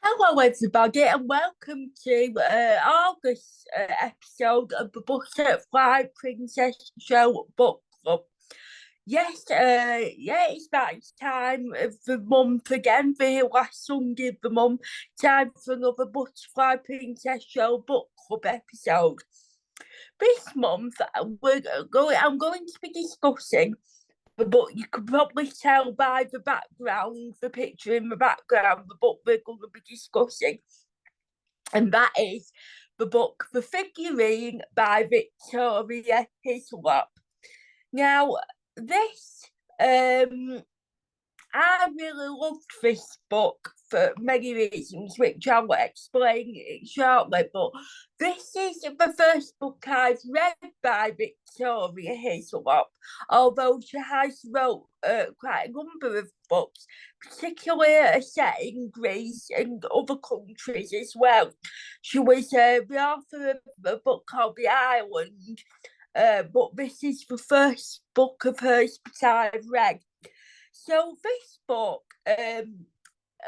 Hello, everybody, and welcome to August's episode of the Butterfly Princess Show Book Club. Yes, it's back time of the month again, the last Sunday of the month. Time for another Butterfly Princess Show Book Club episode. This month, I'm going to be discussing the book. You can probably tell by the background, the picture in the background, the book we're going to be discussing. And that is the book The Figurine by Victoria Hislop. Now, this, I really loved this book for many reasons, which I will explain shortly. But this is the first book I've read by Victoria Hislop, although she has wrote quite a number of books, particularly set in Greece and other countries as well. She was the author of a book called The Island, but this is the first book of hers that I've read. So this book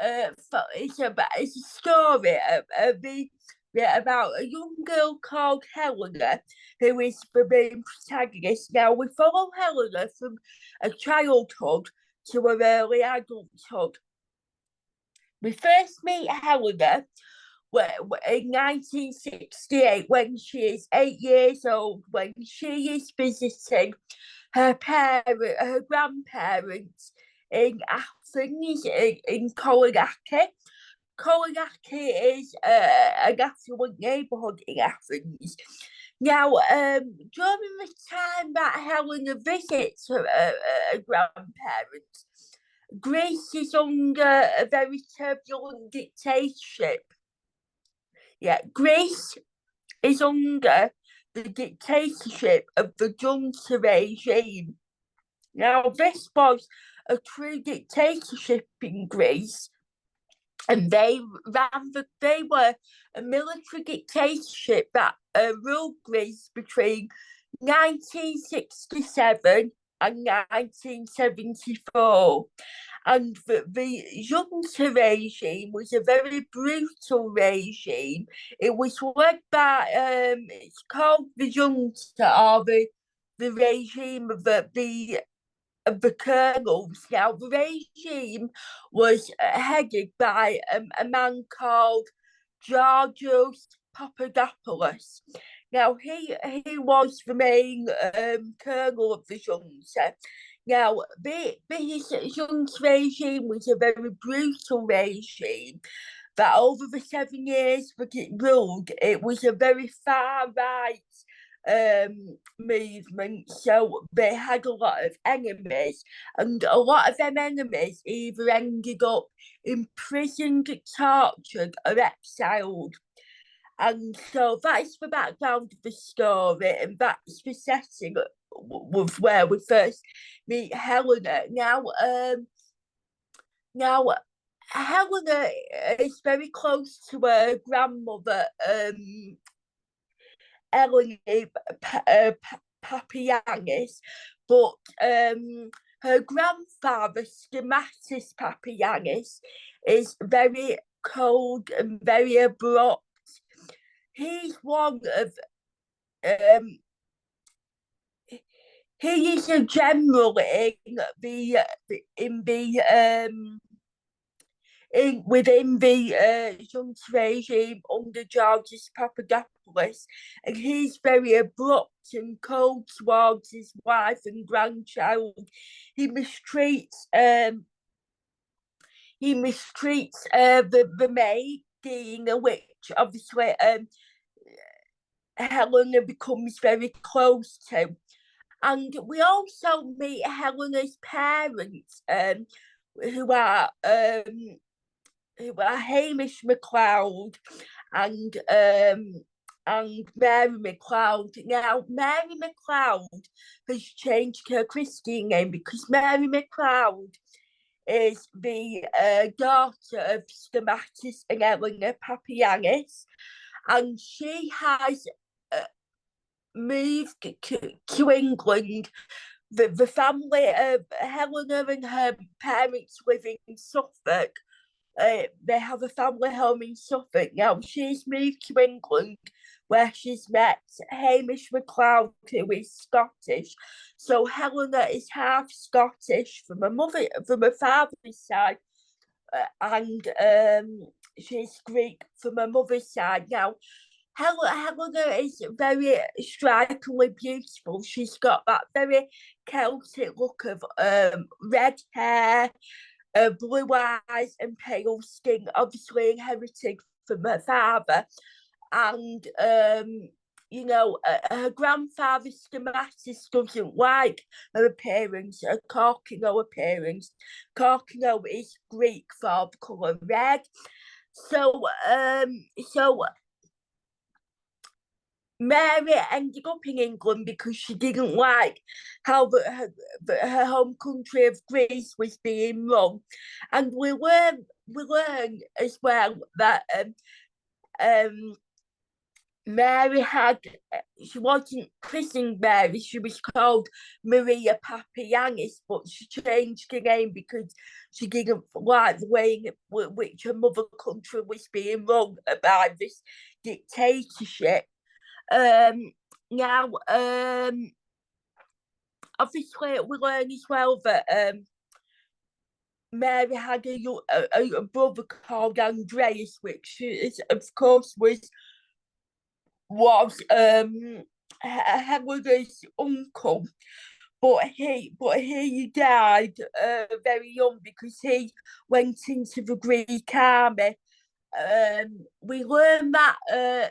it's a story about a young girl called Helena, who is the main protagonist. Now we follow Helena from a childhood to her early adulthood. We first meet Helena in 1968 when she is 8 years old, when she is visiting her grandparents in Athens, in Koligaki. Koligaki is an affluent neighbourhood in Athens. Now, during the time that Helena visits her grandparents, Greece is under a very turbulent dictatorship. Greece is under the dictatorship of the junta regime. Now, this was a true dictatorship in Greece, and they were a military dictatorship that ruled Greece between 1967 and 1974. And the junta regime was a very brutal regime. It was led by, it's called the junta, or the regime of the colonels. Now, the regime was headed by a man called Georgios Papadopoulos. Now, he was the main colonel of the junta. Now, this junta regime was a very brutal regime that over the 7 years that it ruled, it was a very far-right movement, so they had a lot of enemies, and a lot of them enemies either ended up imprisoned, tortured, or exiled. And so that's the background of the story, and that's the setting with where we first meet Helena. Now Helena is very close to her grandmother, Eleni Papagiannis, but her grandfather, Schematis Papagiannis, is very cold and very abrupt. He's one of he is a general within the junta regime under Georgios Papadopoulos, and he's very abrupt and cold towards his wife and grandchild. He mistreats the maid, Dina, which obviously Helena becomes very close to. And we also meet Helena's parents, who are Hamish MacLeod and Mary MacLeod. Now, Mary MacLeod has changed her Christian name because Mary MacLeod is the daughter of Schematis and Eleanor Papagiannis, and she has moved to England. The family of Helena and her parents live in Suffolk, they have a family home in Suffolk. Now, she's moved to England where she's met Hamish MacLeod, who is Scottish. So Helena is half Scottish from her father's side, and she's Greek from her mother's side. Now, Helena is very strikingly beautiful. She's got that very Celtic look of red hair, blue eyes and pale skin, obviously inherited from her father. And her grandfather Schematis doesn't like her appearance, her Corkino appearance. Corkino is Greek for the colour red. So Mary ended up in England because she didn't like how her home country of Greece was being run. And we learn as well that Mary she wasn't christened Mary, she was called Maria Papayannis, but she changed her name because she didn't like the way in which her mother country was being run by this dictatorship. Now, obviously, we learn as well that Mary had a brother called Andreas, which is, of course, was Helena's uncle, but he died very young because he went into the Greek army. We learned that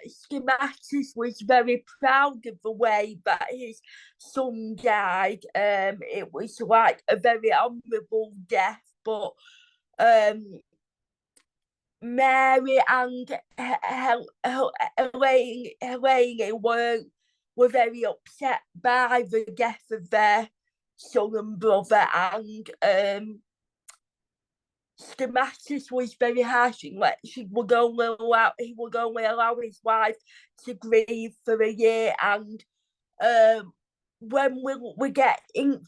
Schematis was very proud of the way that his son died. It was like a very honourable death, but Mary and Elaine were very upset by the death of their son and brother, and Schematis was very harsh in that he would only allow his wife to grieve for a year. And when we get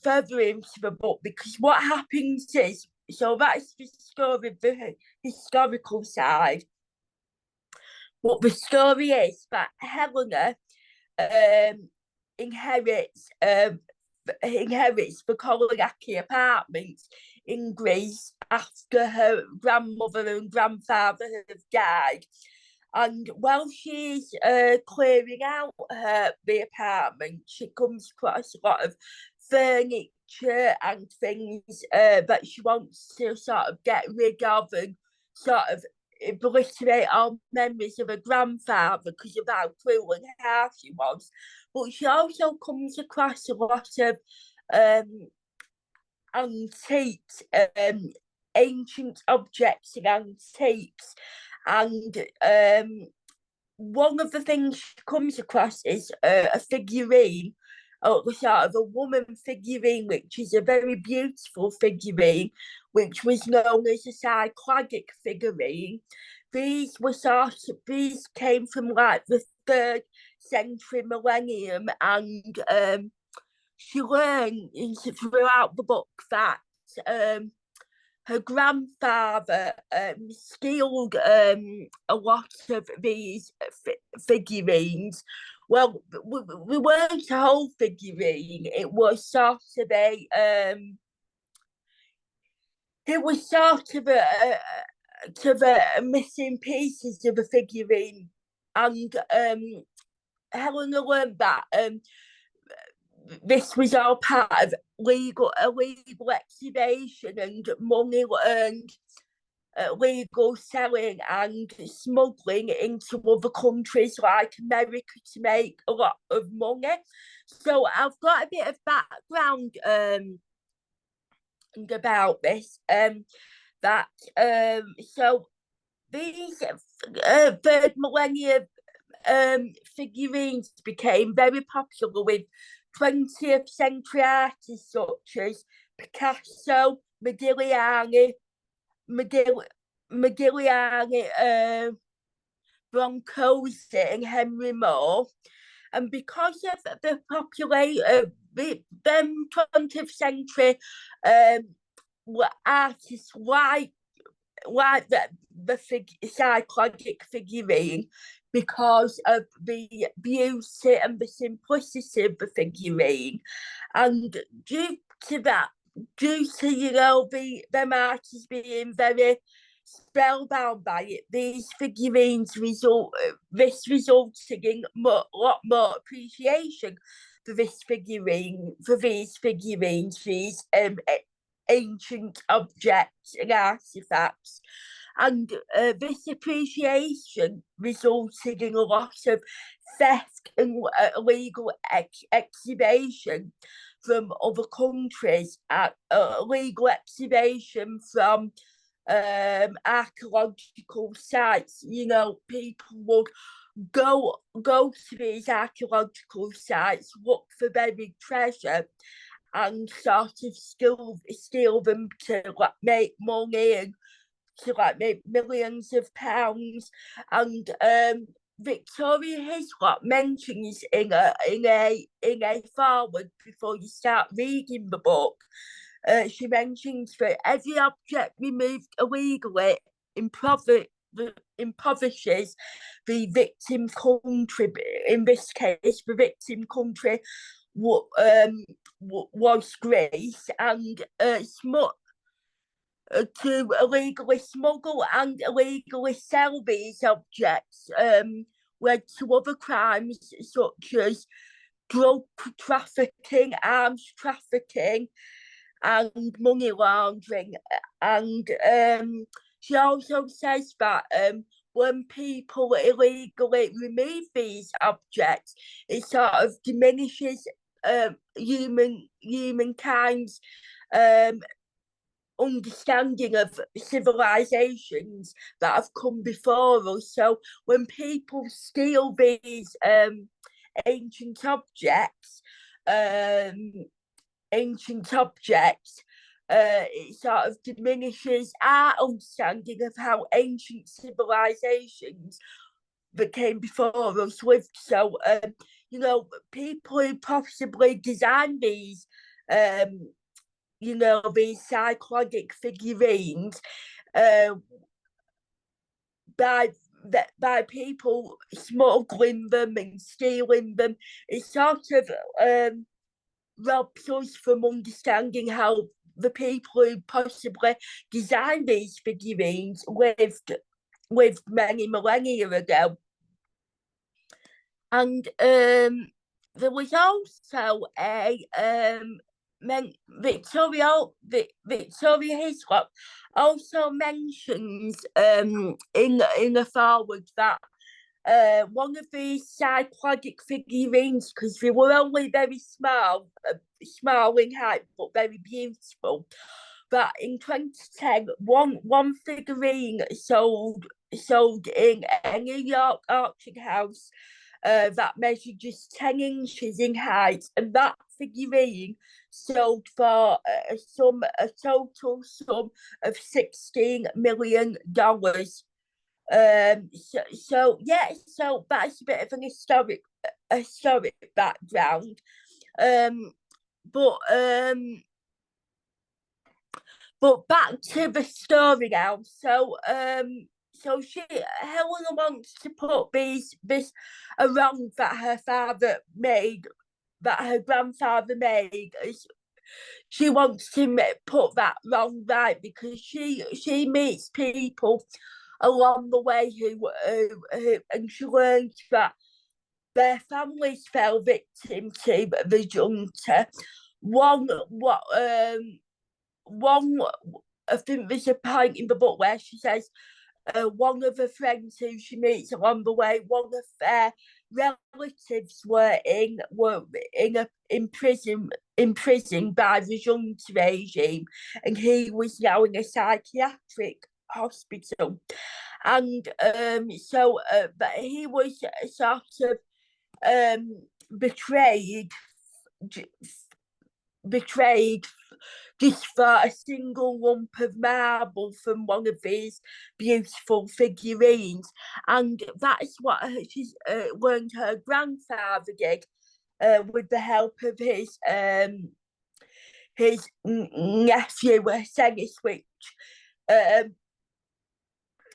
further into the book, because what happens is, so that's the story of the historical side. But the story is that Helena inherits the Kolouraki apartments in Greece after her grandmother and grandfather have died. And while she's clearing out the apartment, she comes across a lot of furniture and things that she wants to sort of get rid of and sort of obliterate all memories of her grandfather because of how cruel and harsh he was. But she also comes across a lot of antiques, ancient objects and antiques. And one of the things she comes across is a figurine, sort of a woman figurine, which is a very beautiful figurine, which was known as a cycladic figurine. These came from like the 3rd century millennium, and she learned throughout the book that her grandfather stealed a lot of these figurines. Well, we weren't a whole figurine. It was sort of missing pieces of a figurine, and Helena learned that this was all part of illegal exhibition and money earned legal selling and smuggling into other countries like America to make a lot of money. So I've got a bit of background about this. So these 3rd millennium figurines became very popular with 20th century artists such as Picasso, Modigliani, Brancusi and Henry Moore. And because of the popularity, them 20th century artists like like the psychological figurine because of the beauty and the simplicity of the figurine, and due to that, due to the artists being very spellbound by it, these figurines resulting in lot more appreciation for these figurines, these ancient objects and artifacts. And this appreciation resulted in a lot of theft and illegal exhibition from other countries, illegal exhibition from archaeological sites. People would go to these archaeological sites, look for buried treasure, and sort of steal them to make money and to make millions of pounds. And Victoria Hislop mentions in a foreword before you start reading the book. She mentions that every object removed illegally impoverishes the victim country. In this case, the victim country was Greece, and to illegally smuggle and illegally sell these objects led to other crimes such as drug trafficking, arms trafficking, and money laundering. And she also says that when people illegally remove these objects, it sort of diminishes humankind's understanding of civilizations that have come before us. So when people steal these ancient objects, it sort of diminishes our understanding of how ancient civilizations that came before us lived. So, people who possibly designed these these psychological figurines by people smuggling them and stealing them, it sort of robs us from understanding how the people who possibly designed these figurines lived many millennia ago. And there was also a Victoria Hislop also mentions in the foreword that one of these psychological figurines, because they were only very small in height, but very beautiful. But in 2010, one figurine sold in a New York auction house that measured just 10 inches in height, and that figurine sold for a total sum of $16 million. So that's a bit of an historic background. But back to the story now. So Helena wants to put this wrong that her father made, that her grandfather made. She wants to put that wrong right, because she meets people along the way who and she learns that their families fell victim to the junta. I think there's a point in the book where she says one of her friends who she meets along the way, one of their relatives were imprisoned by the junta regime, and he was now in a psychiatric hospital. And but he was sort of betrayed just for a single lump of marble from one of these beautiful figurines. And that's what she's learned her grandfather did with the help of his nephew, Senis, which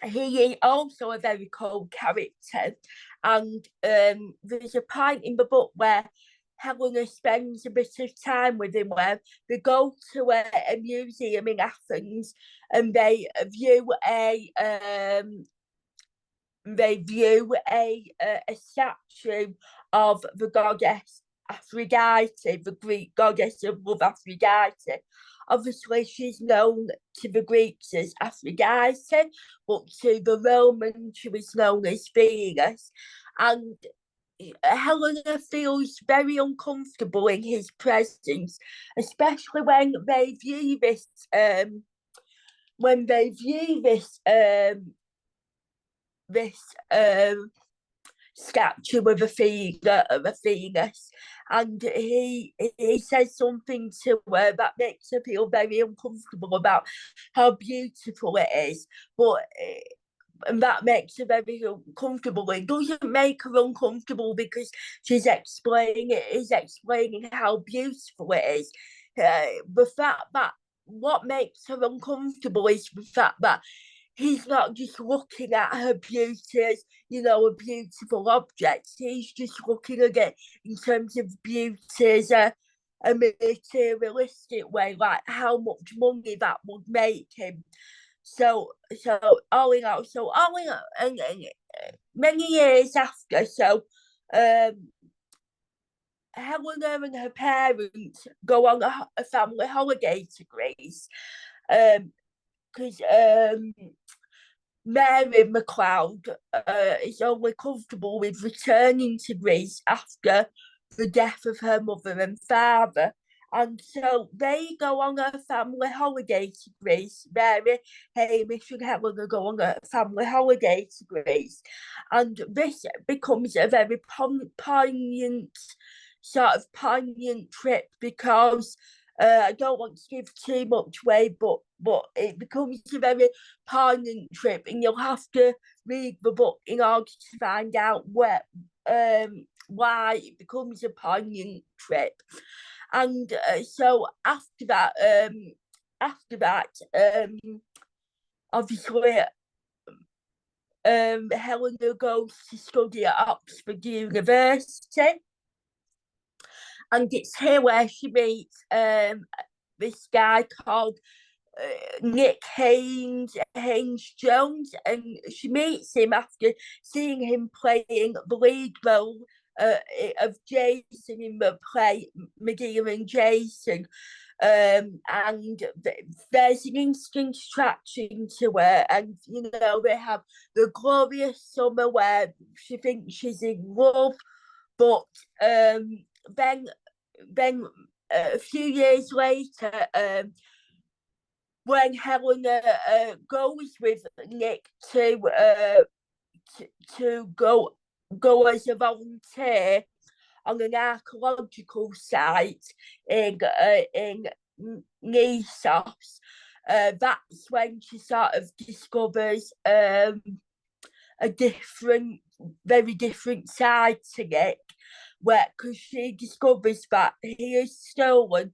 he is also a very cold character, and there's a point in the book where Helena spends a bit of time with him, where they go to a museum in Athens, and they view a statue of the goddess Aphrodite, the Greek goddess of love, Aphrodite. Obviously, she's known to the Greeks as Aphrodite, but to the Romans, she was known as Venus. And Helena feels very uncomfortable in his presence, especially when they view this statue of Venus, and he says something to her that makes her feel very uncomfortable about how beautiful it is, but and that makes her very uncomfortable. It doesn't make her uncomfortable because she's explaining how beautiful it is. The fact that what makes her uncomfortable is the fact that he's not just looking at her beauty as, a beautiful object. He's just looking at it in terms of beauty as a materialistic way, like how much money that would make him. So all in all, and many years after, Helena and her parents go on a family holiday to Greece, because Mary MacLeod is only comfortable with returning to Greece after the death of her mother and father. And so they go on a family holiday to Greece. Mary, Hamish, and Helena go on a family holiday to Greece. And this becomes a very poignant trip, because I don't want to give too much away, but it becomes a very poignant trip, and you'll have to read the book in order to find out why it becomes a poignant trip. And so after that, obviously, Helena goes to study at Oxford University, and it's here where she meets this guy called Nick Haynes Jones, and she meets him after seeing him playing the lead role of Jason in the play Medea and Jason. And there's an instant attraction to her, and they have the glorious summer where she thinks she's in love, but then a few years later, when Helena goes with Nick to go as a volunteer on an archaeological site in Nissos, that's when she sort of discovers a very different side to Nick, because she discovers that he has stolen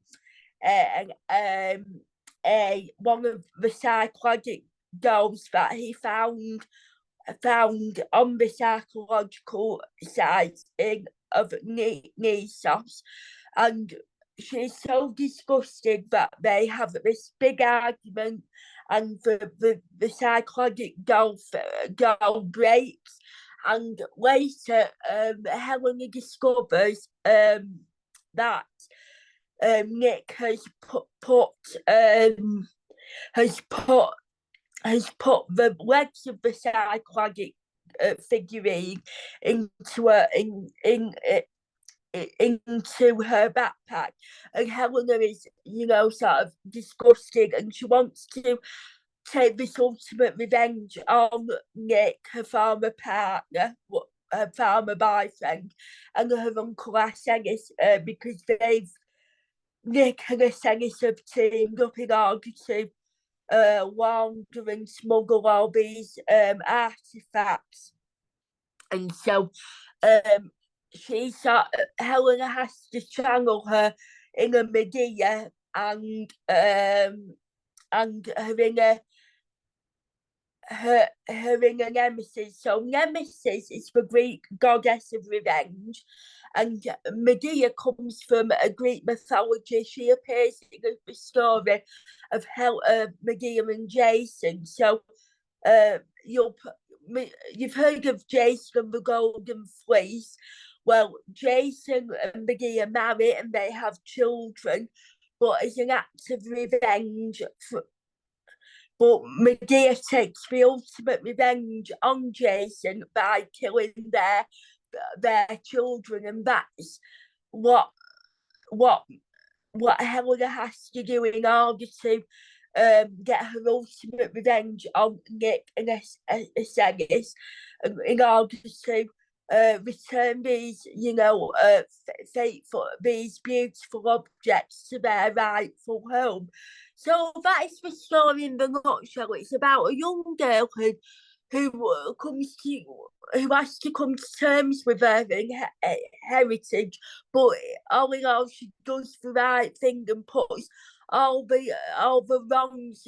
one of the psychological dolls that he found on this archaeological site of Nissos, and she's so disgusted that they have this big argument, and the psychological doll breaks, and later Helena discovers that Nick has put the legs of the psychological figurine into her backpack, and Helena is sort of disgusted, and she wants to take this ultimate revenge on Nick, her former partner, her former boyfriend, and her uncle Arsenis, because Nick and Arsenis have teamed up in order to launder and smuggle all these artifacts. And so Helena has to strangle her in a Medea, and her in her inner nemesis. So Nemesis is the Greek goddess of revenge, and Medea comes from a Greek mythology. She appears in the story of Medea and Jason. So you've heard of Jason and the Golden Fleece. Well, Jason and Medea marry and they have children, but as an act of revenge, but Medea takes the ultimate revenge on Jason by killing their children, and that's what what Helena has to do in order to get her ultimate revenge on Nick and Aeneas, in order to return these, these beautiful objects to their rightful home. So that is the story in the nutshell. It's about a young girl who has to come to terms with her heritage, but all in all, she does the right thing and puts all the wrongs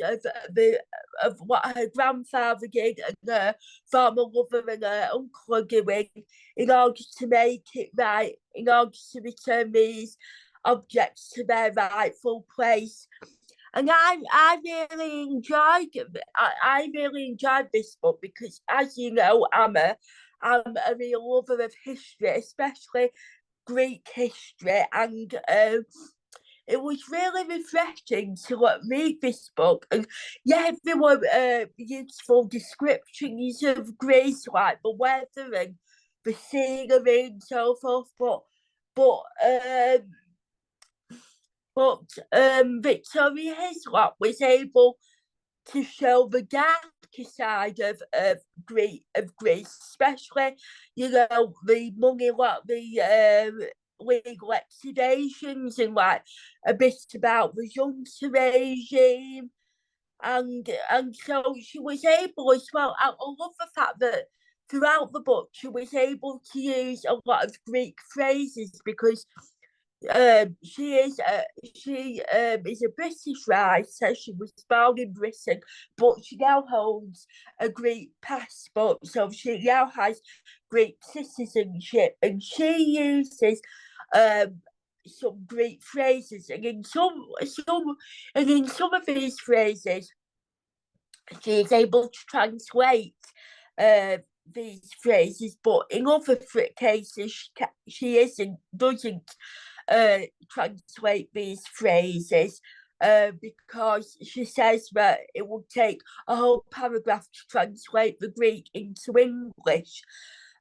of what her grandfather did and her former lover and her uncle are doing in order to make it right, in order to return these objects to their rightful place. And I really enjoyed this book because, as you know, I'm a real lover of history, especially Greek history, and it was really refreshing to read this book. And yeah, there were beautiful descriptions of Greece, like the weather and the scenery and so forth, but Victoria Hislop was able to show the darker side of Greece, especially, the money, the legal extraditions and like a bit about the junta regime. And so she was able as well. I love the fact that throughout the book she was able to use a lot of Greek phrases because she is a British writer. She was born in Britain, but she now holds a Greek passport, so she now has Greek citizenship, and she uses some Greek phrases, and in some of these phrases, she is able to translate these phrases, but in other cases, she doesn't translate these phrases because she says that it will take a whole paragraph to translate the Greek into English.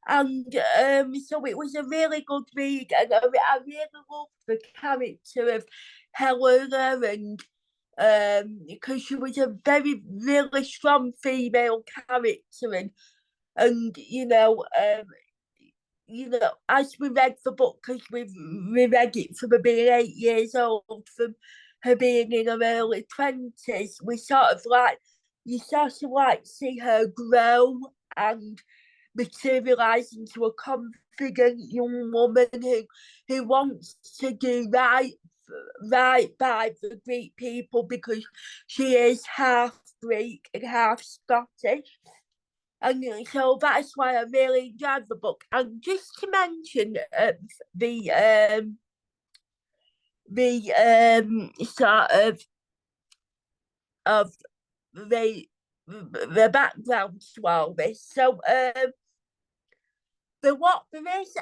And so it was a really good read, and I really loved the character of Helena, and because she was a really strong female character, and as we read the book, because we read it from her being 8 years old, from her being in her early 20s, you sort of like see her grow and materialise into a confident young woman who wants to do right by the Greek people because she is half Greek and half Scottish. And so that's why I really enjoyed the book. And just to mention the sort of the background to all this. So there is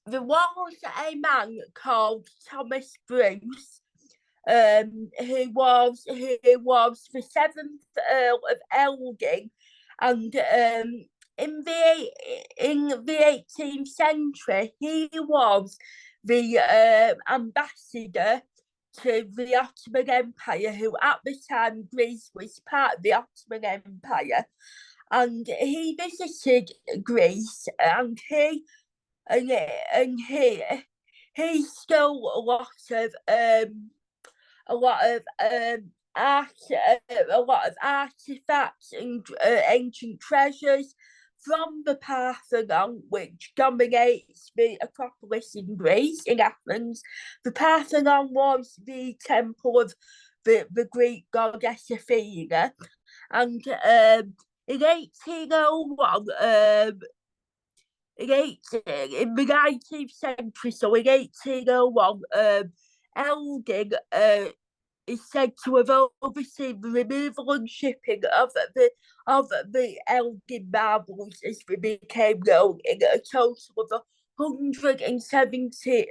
there was a man called Thomas Bruce, who was the seventh Earl of Elgin, and in the 18th century he was the ambassador to the Ottoman Empire, who at the time Greece was part of the Ottoman Empire, and he visited Greece, and he stole a lot of art, a lot of artifacts and ancient treasures from the Parthenon, which dominates the Acropolis in Greece, in Athens. The Parthenon was the temple of the Greek goddess Athena, and in 1801, in the 19th century, so in 1801, Elgin is said to have overseen the removal and shipping of the Elgin marbles, as they became known, in a total of 170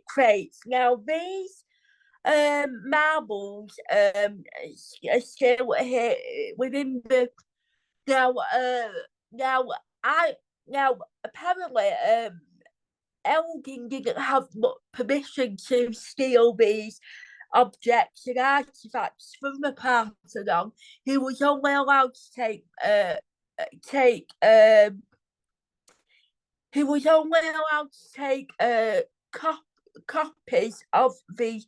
crates. Now these marbles are still here within the now now I now apparently Elgin didn't have permission to steal these objects and artifacts from the Parthenon. He was only allowed to take he was only allowed to take copies of the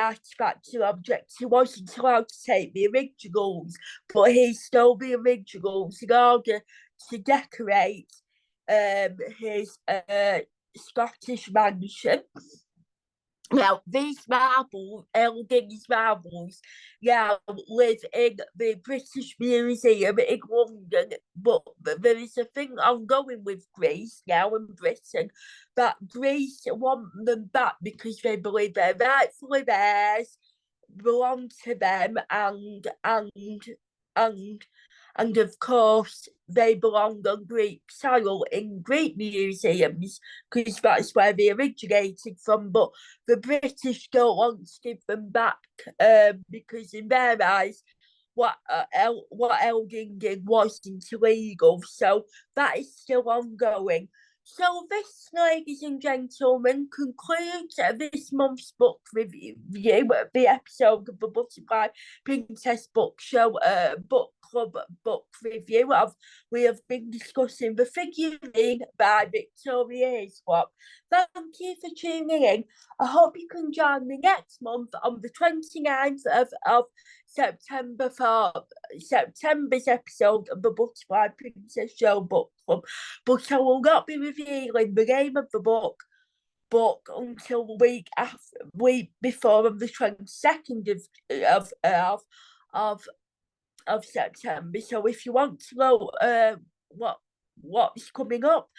artifacts or objects. He wasn't allowed to take the originals, but he stole the originals in order to decorate his Scottish mansion. Now, these marbles, Elgin's marbles, now live in the British Museum in London, but there is a thing ongoing with Greece now in Britain, that Greece want them back because they believe they're rightfully theirs, belong to them, and of course they belong on Greek soil in Greek museums because that's where they originated from. But the British don't want to give them back because in their eyes what Elgin did wasn't illegal. So that is still ongoing. So this, ladies and gentlemen, concludes this month's book review, the episode of the Butterfly Princess Book Show book club book review. We have been discussing The Figurine by Victoria Hislop. Thank you for tuning in. I hope you can join me next month on the 29th of September for September's episode of the Butterfly Princess Show book club. But I will not be revealing the name of the book until the week before, on the 22nd of September. So if you want to know what's coming up,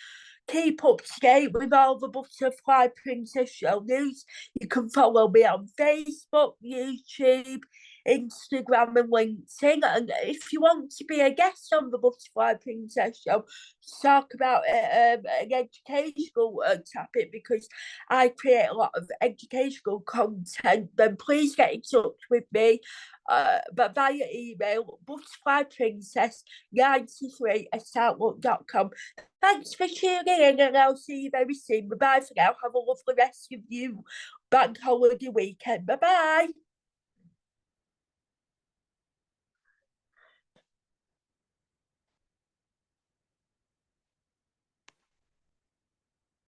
keep up to date with all the Butterfly Princess Show news. You can follow me on Facebook, YouTube, Instagram and LinkedIn. And if you want to be a guest on the Butterfly Princess Show, talk about an educational topic, because I create a lot of educational content, then please get in touch with me but via email, butterflyprincess93@outlook.com. Thanks for tuning in, and I'll see you very soon. Bye-bye for now. Have a lovely rest of you bank holiday weekend. Bye-bye.